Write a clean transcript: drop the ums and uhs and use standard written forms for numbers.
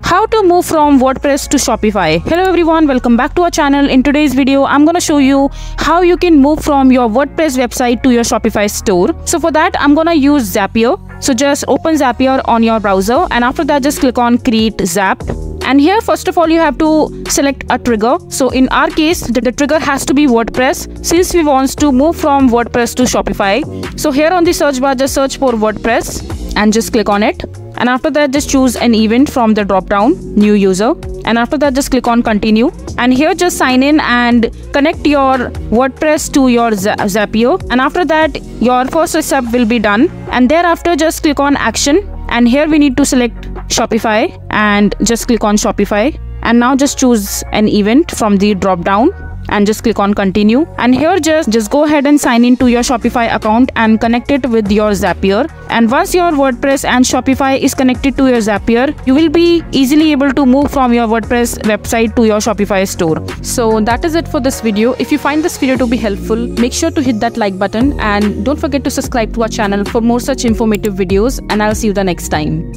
How to move from WordPress to Shopify. Hello everyone, welcome back to our channel. In today's video, I'm going to show you how you can move from your WordPress website to your Shopify store. So for that, I'm going to use Zapier. So just open Zapier on your browser, and after that just click on Create Zap. And here first of all you have to select a trigger. So in our case the trigger has to be WordPress since we want to move from WordPress to Shopify. So here on the search bar just search for WordPress and just click on it. And after that just choose an event from the drop down, new user, and after that just click on continue. And here just sign in and connect your WordPress to your Zapier, and after that your first step will be done. And thereafter just click on action, and here we need to select Shopify and just click on Shopify. And now just choose an event from the drop down and just click on continue. And here just go ahead and sign in to your Shopify account and connect it with your Zapier. And once your WordPress and Shopify is connected to your Zapier, you will be easily able to move from your WordPress website to your Shopify store. So that is it for this video. If you find this video to be helpful, make sure to hit that like button and don't forget to subscribe to our channel for more such informative videos, and I'll see you the next time.